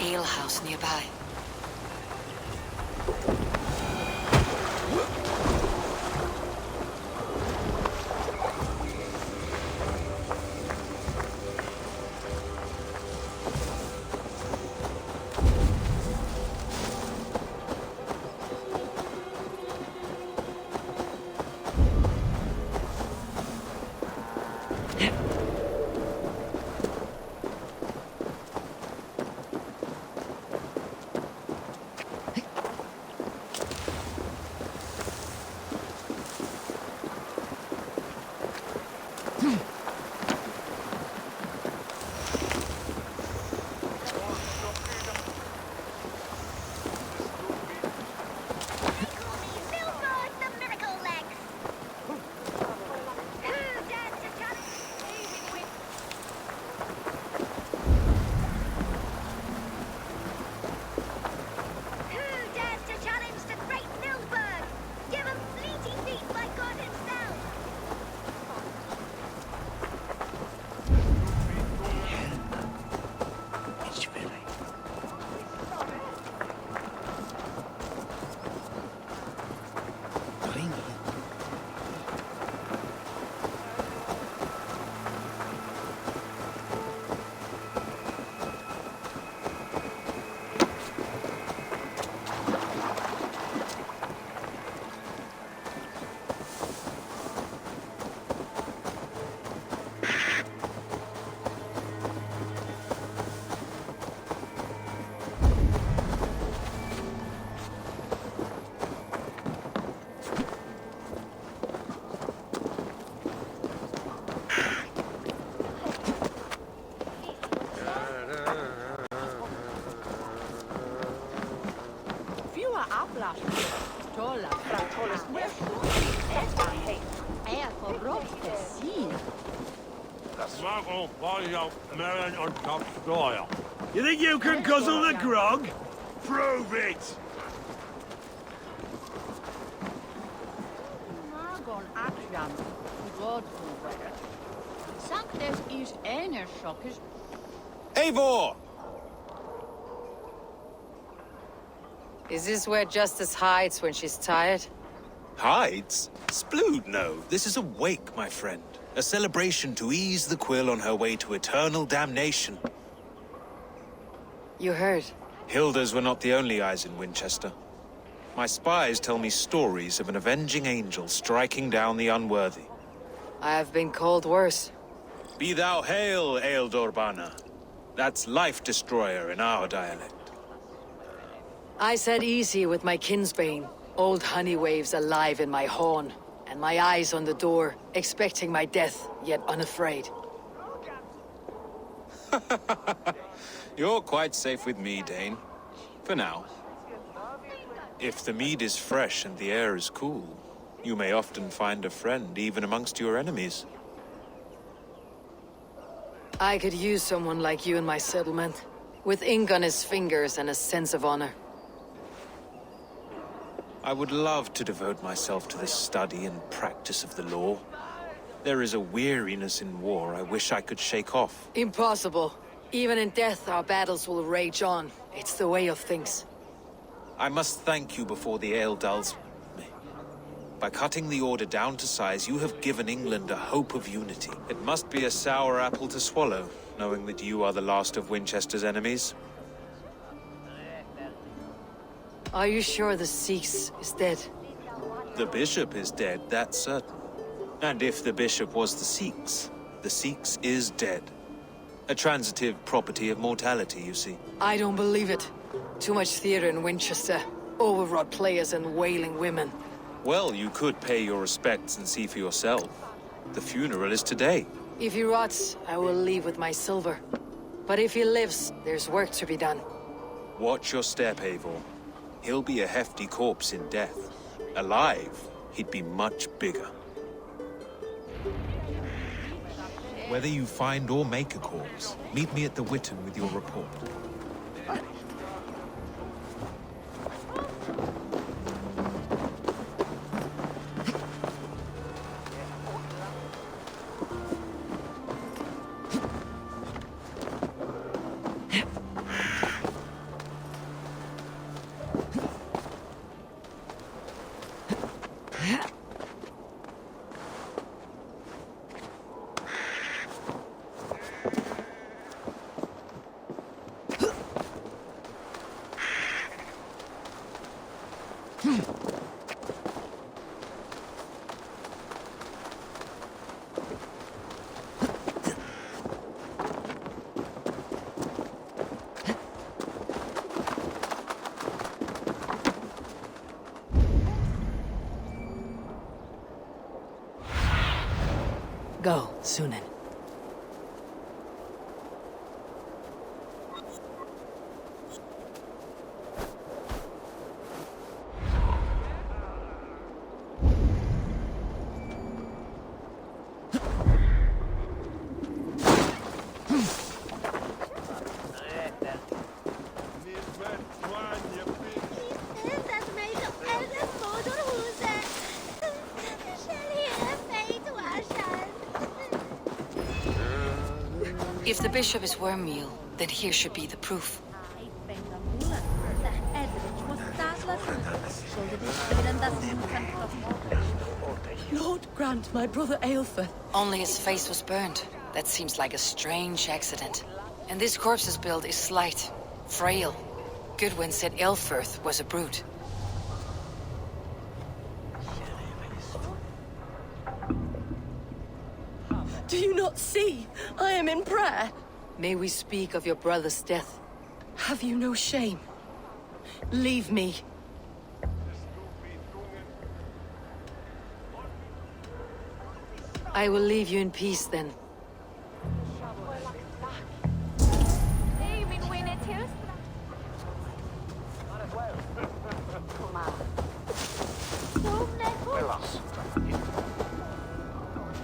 alehouse nearby. You think you can guzzle the grog? Prove it! Eivor! Is this where Justice hides when she's tired? Hides? Splood, no. This is a wake, my friend. A celebration to ease the quill on her way to eternal damnation. You heard. Hilda's were not the only eyes in Winchester. My spies tell me stories of an avenging angel striking down the unworthy. I have been called worse. Be thou hail, Ealdor. That's Life Destroyer in our dialect. I sat easy with my kinsbane, old honey waves alive in my horn, and my eyes on the door, expecting my death, yet unafraid. You're quite safe with me, Dane. For now. If the mead is fresh and the air is cool, you may often find a friend even amongst your enemies. I could use someone like you in my settlement, with ink on his fingers and a sense of honor. I would love to devote myself to the study and practice of the law. There is a weariness in war I wish I could shake off. Impossible. Even in death, our battles will rage on. It's the way of things. I must thank you before the ale dulls me. By cutting the order down to size, you have given England a hope of unity. It must be a sour apple to swallow, knowing that you are the last of Winchester's enemies. Are you sure the Seax is dead? The bishop is dead, that's certain. And if the bishop was the Seax is dead. A transitive property of mortality, you see. I don't believe it. Too much theater in Winchester. Overwrought players and wailing women. Well, you could pay your respects and see for yourself. The funeral is today. If he rots, I will leave with my silver. But if he lives, there's work to be done. Watch your step, Eivor. He'll be a hefty corpse in death. Alive, he'd be much bigger. Whether you find or make a corpse, meet me at the Witten with your report. Go, Sunan. If the bishop is wormmeal, then here should be the proof. Lord grant my brother Aelfer. Only his face was burned. That seems like a strange accident. And this corpse's build is slight, frail. Goodwin said Aelfirth was a brute. Do you not see? I am in prayer. May we speak of your brother's death? Have you no shame? Leave me. I will leave you in peace then.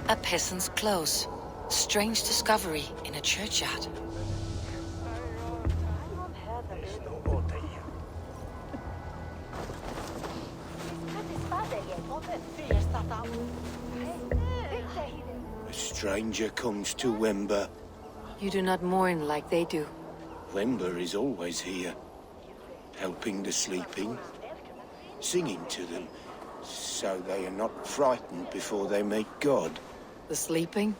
A peasant's clothes. Strange discovery in a churchyard. A stranger comes to Wember. You do not mourn like they do. Wember is always here, helping the sleeping, singing to them, so they are not frightened before they meet God. The sleeping?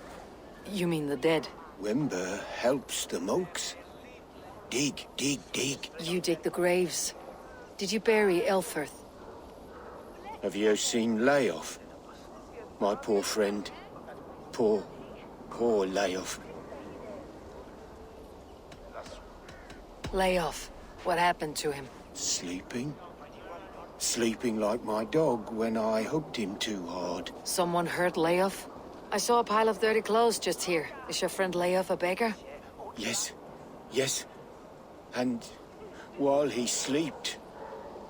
You mean the dead? Wember helps the monks. Dig, dig, dig. You dig the graves. Did you bury Aelfirth? Have you seen Layoff? My poor friend. Poor Layoff. Lay off. What happened to him? Sleeping? Sleeping like my dog when I hugged him too hard. Someone hurt Layoff? I saw a pile of dirty clothes just here. Is your friend Layoff a beggar? Yes. And while he slept,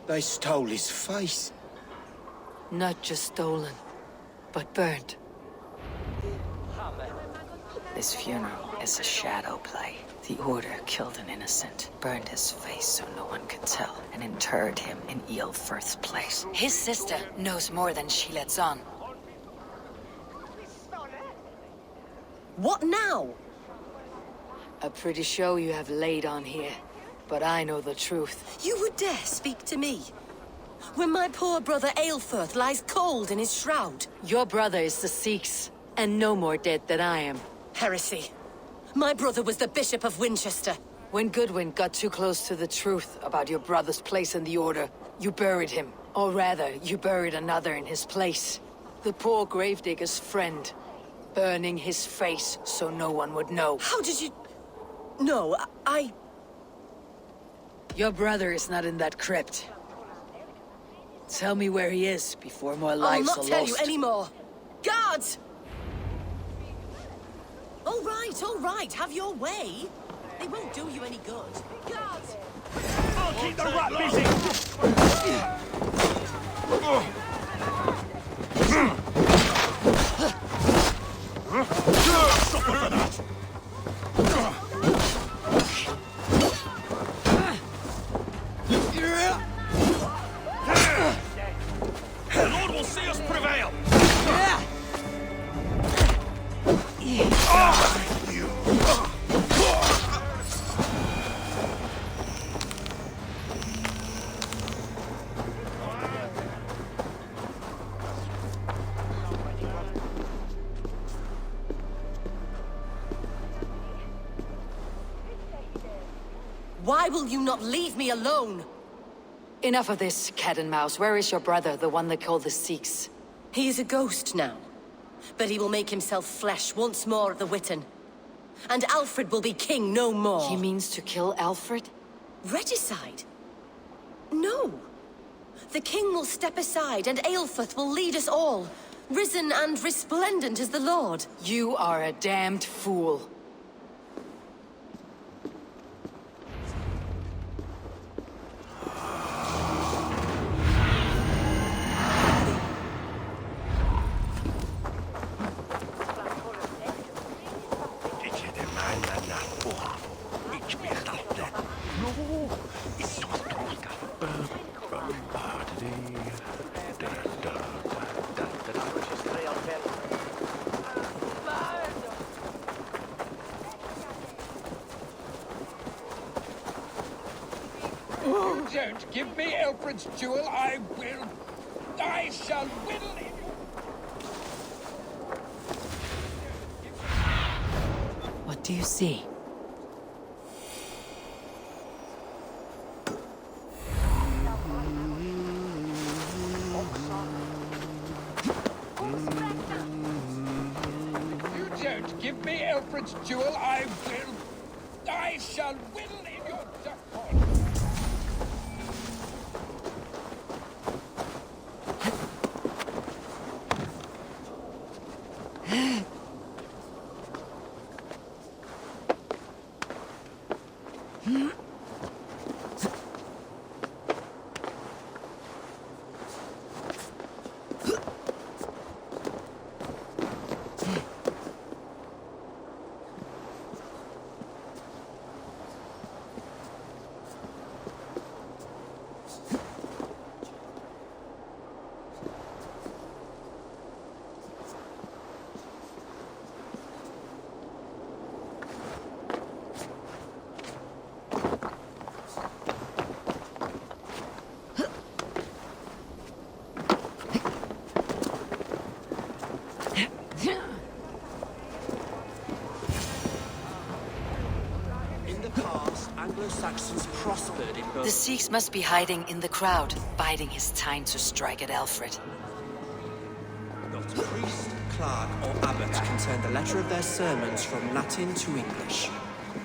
they stole his face. Not just stolen, but burnt. This funeral is a shadow play. The Order killed an innocent, burned his face so no one could tell, and interred him in Aelfirth's place. His sister knows more than she lets on. What now? A pretty show you have laid on here. But I know the truth. You would dare speak to me? When my poor brother Aelfirth lies cold in his shroud. Your brother is the Seax, and no more dead than I am. Heresy. My brother was the Bishop of Winchester. When Goodwin got too close to the truth about your brother's place in the Order, you buried him. Or rather, you buried another in his place. The poor gravedigger's friend. Burning his face so no one would know. How did you... No, I... Your brother is not in that crypt. Tell me where he is before more lives are lost. I'll not tell you anymore. Guards! All right, have your way. They won't do you any good. Guards! I'll keep the rat busy! Suffer for that! The Lord will see us prevail! Why will you not leave me alone? Enough of this, cat and mouse. Where is your brother, the one they call the Seax? He is a ghost now. But he will make himself flesh once more at the Witten. And Alfred will be king no more. He means to kill Alfred? Regicide? No. The king will step aside and Aelfirth will lead us all. Risen and resplendent as the Lord. You are a damned fool. Don't give me Alfred's jewel, I shall whittle it. What do you see? You don't give me Alfred's jewel, I shall whittle in your duck pond. Anglo-Saxons prospered in both. The Seax must be hiding in the crowd, biding his time to strike at Alfred. Not priest, clerk, or abbot can turn the letter of their sermons from Latin to English.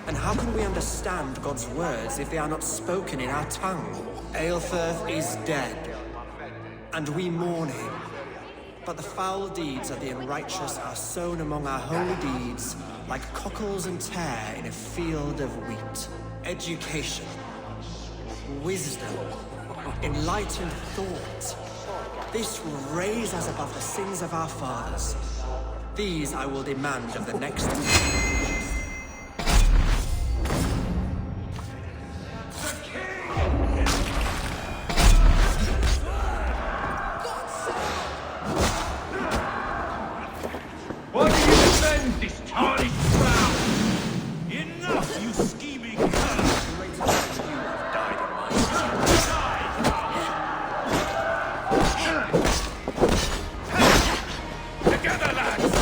And how can we understand God's words if they are not spoken in our tongue? Aelfirth is dead, and we mourn him. But the foul deeds of the unrighteous are sown among our holy deeds, like cockles and tare in a field of wheat. Education, wisdom, enlightened thought. This will raise us above the sins of our fathers. These I will demand of the next. Why do you defend this tarnished crown? Enough, you scheming cur! You have died in my Die! Together, lads!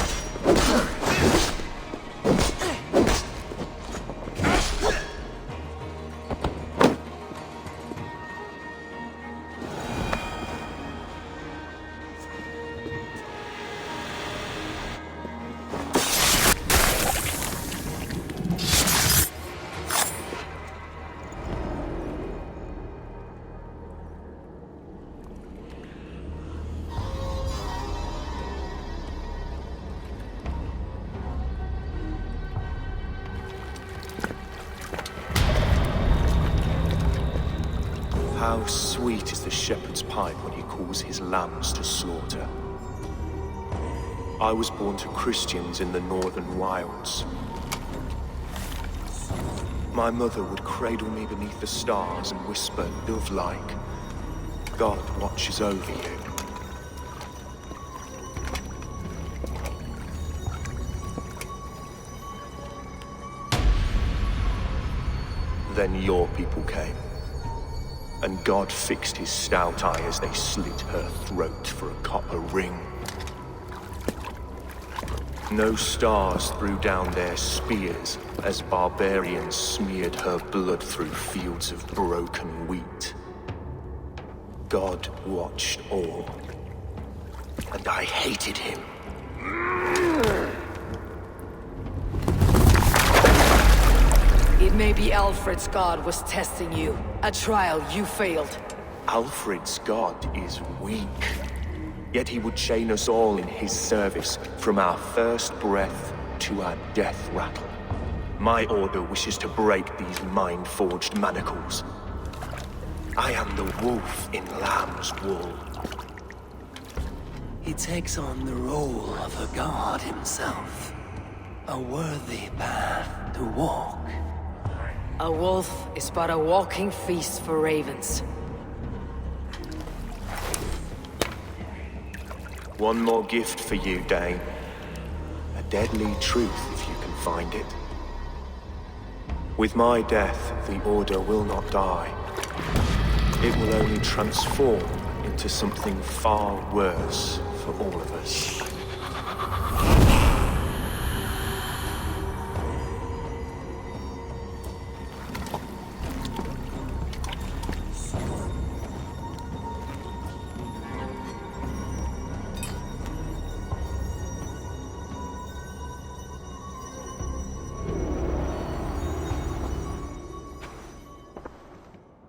How sweet is the shepherd's pipe when he calls his lambs to slaughter. I was born to Christians in the northern wilds. My mother would cradle me beneath the stars and whisper, dove-like, God watches over you. Then your people came. And God fixed his stout eye as they slit her throat for a copper ring. No stars threw down their spears as barbarians smeared her blood through fields of broken wheat. God watched all, and I hated him. It may be Alfred's god was testing you. A trial you failed. Alfred's god is weak. Yet he would chain us all in his service, from our first breath to our death rattle. My order wishes to break these mind-forged manacles. I am the wolf in lamb's wool. He takes on the role of a god himself. A worthy path to walk. A wolf is but a walking feast for ravens. One more gift for you, Dane. A deadly truth, if you can find it. With my death, the Order will not die. It will only transform into something far worse for all of us.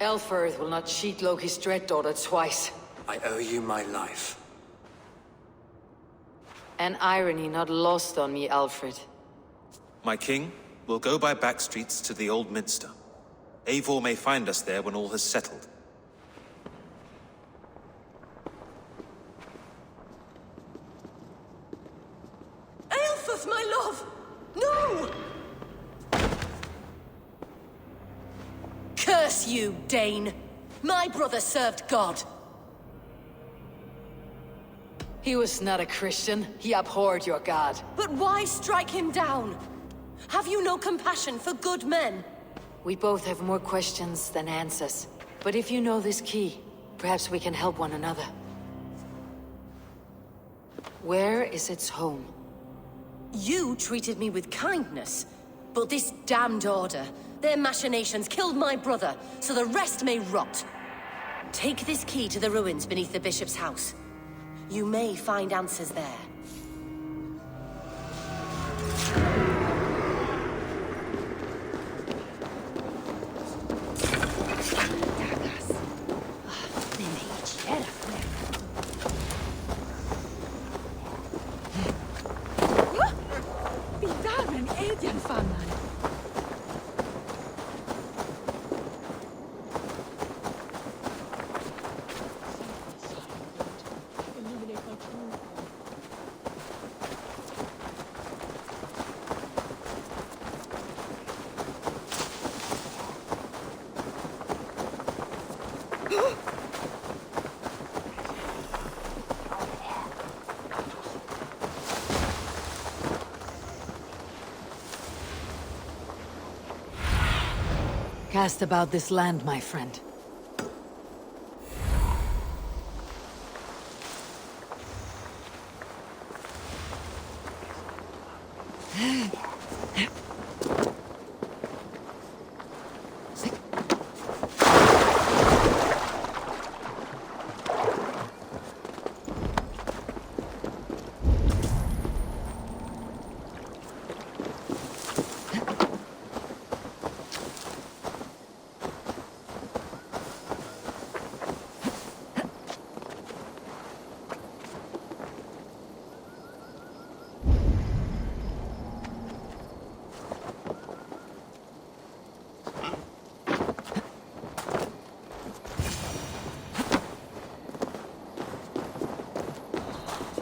Elfirth will not cheat Loki's dread daughter twice. I owe you my life. An irony not lost on me, Alfred. My king, we'll go by back streets to the Old Minster. Eivor may find us there when all has settled. Aelfirth, my love! No! Curse you, Dane! My brother served God. He was not a Christian. He abhorred your god. But why strike him down? Have you no compassion for good men? We both have more questions than answers. But if you know this key, perhaps we can help one another. Where is its home? You treated me with kindness, but this damned order, their machinations killed my brother, so the rest may rot. Take this key to the ruins beneath the bishop's house. You may find answers there. Cast about this land, my friend.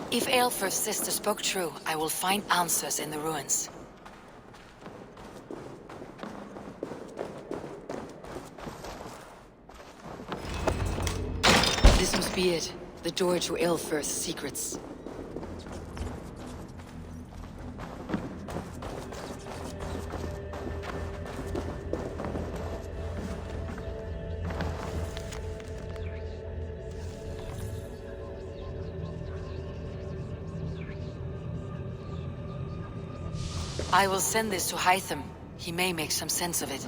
If Aelfirth's sister spoke true, I will find answers in the ruins. This must be it. The door to Aelfirth's secrets. I will send this to Hytham. He may make some sense of it.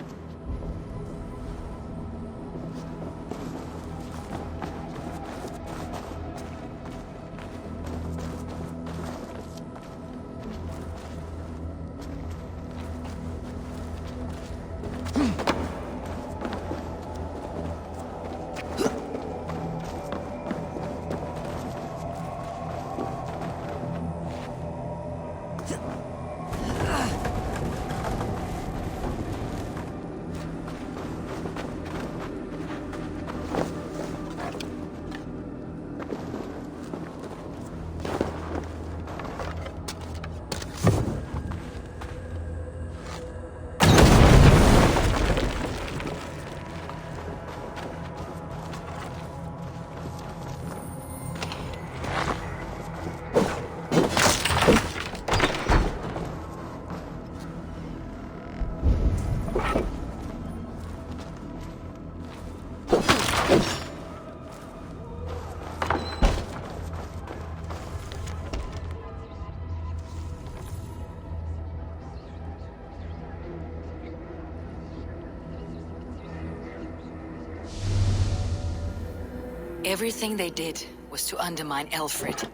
Everything they did was to undermine Elfred.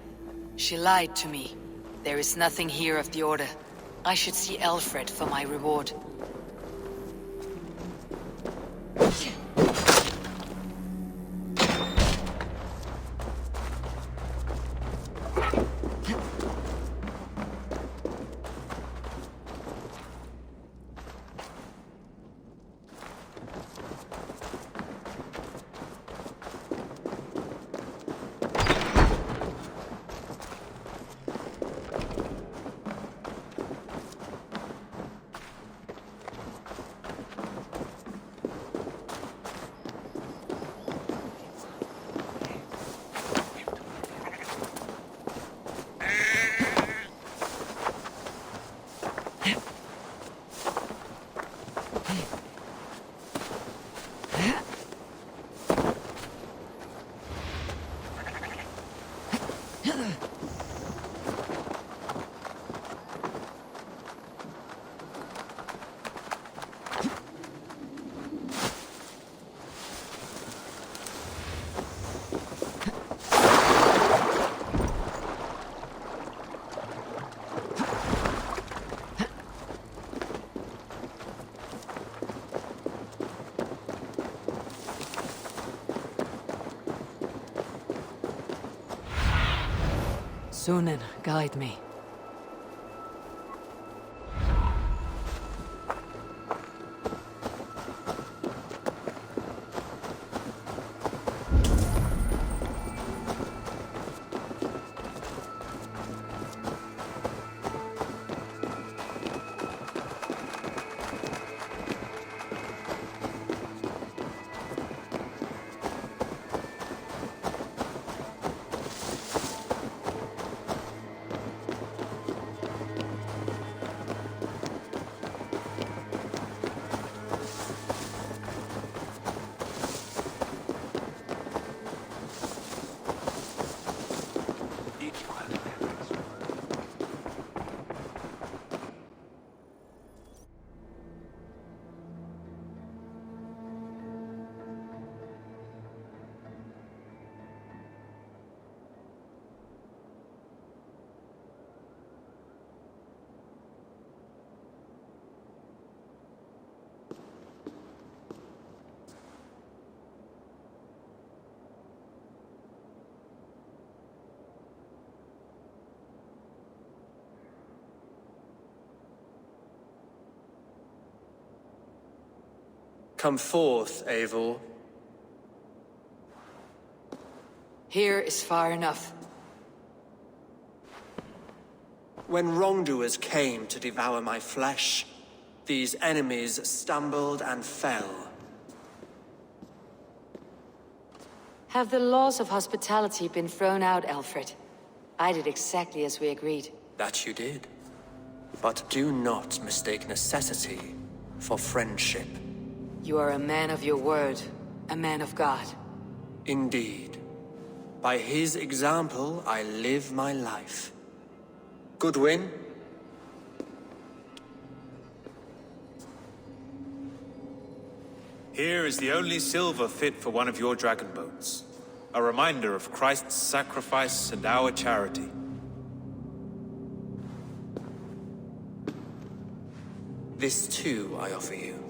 She lied to me. There is nothing here of the Order. I should see Elfred for my reward. Sunan, guide me. Come forth, Eivor. Here is far enough. When wrongdoers came to devour my flesh, these enemies stumbled and fell. Have the laws of hospitality been thrown out, Alfred? I did exactly as we agreed. That you did. But do not mistake necessity for friendship. You are a man of your word, a man of God. Indeed. By his example, I live my life. Goodwin? Here is the only silver fit for one of your dragon boats. A reminder of Christ's sacrifice and our charity. This too I offer you.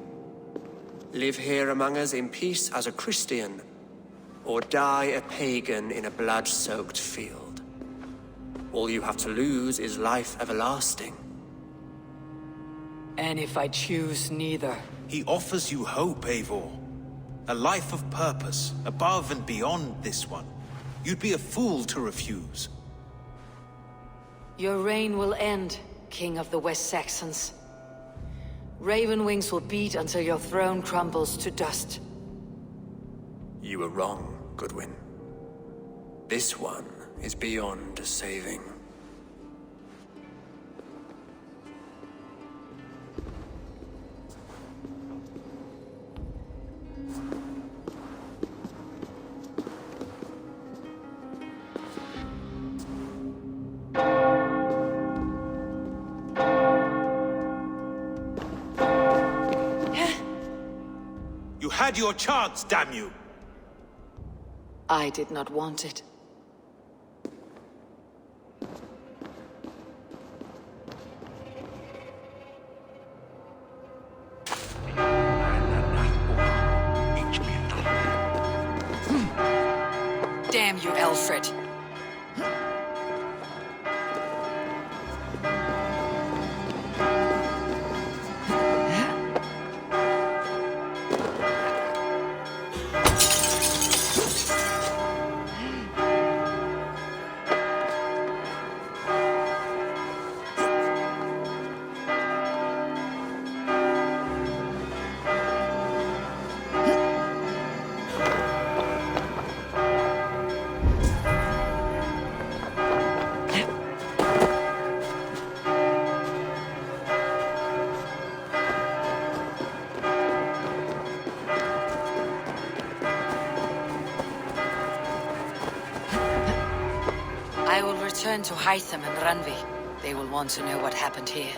Live here among us in peace as a Christian, or die a pagan in a blood-soaked field. All you have to lose is life everlasting. And if I choose neither? He offers you hope, Eivor. A life of purpose, above and beyond this one. You'd be a fool to refuse. Your reign will end, King of the West Saxons. Raven wings will beat until your throne crumbles to dust. You were wrong, Goodwin. This one is beyond saving. You had your chance, damn you! I did not want it. Damn you, Alfred. I will return to Hytham and Randvi. They will want to know what happened here.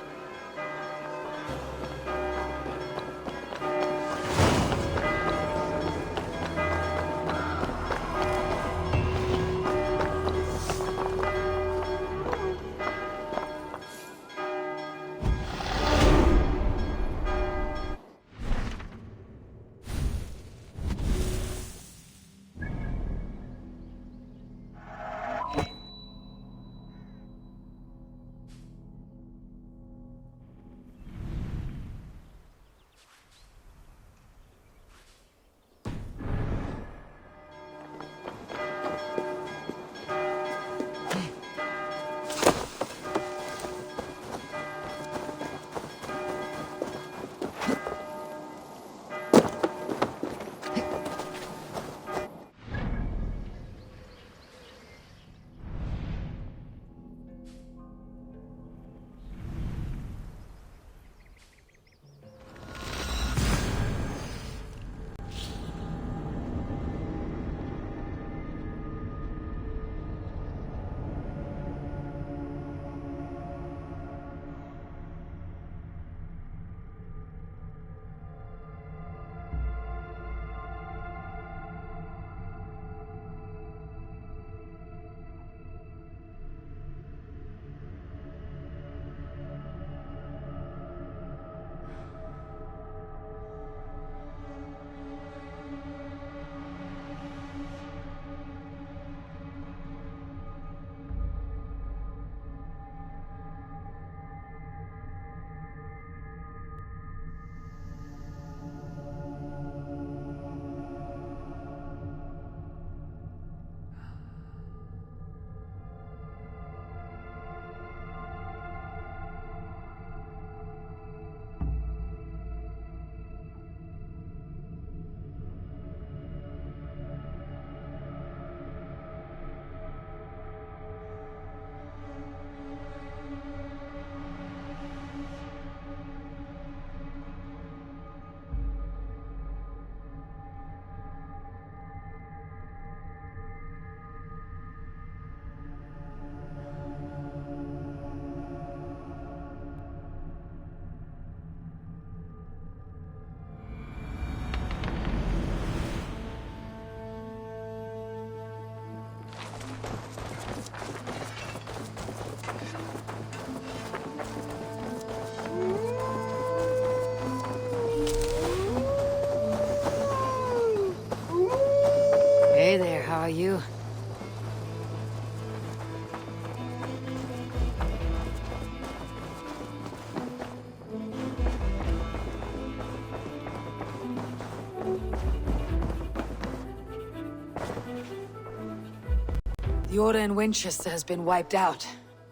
The Order in Winchester has been wiped out,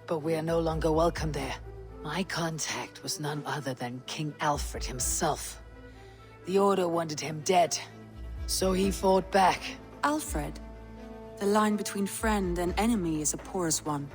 but we are no longer welcome there. My contact was none other than King Alfred himself. The Order wanted him dead, so he fought back. Alfred? The line between friend and enemy is a porous one.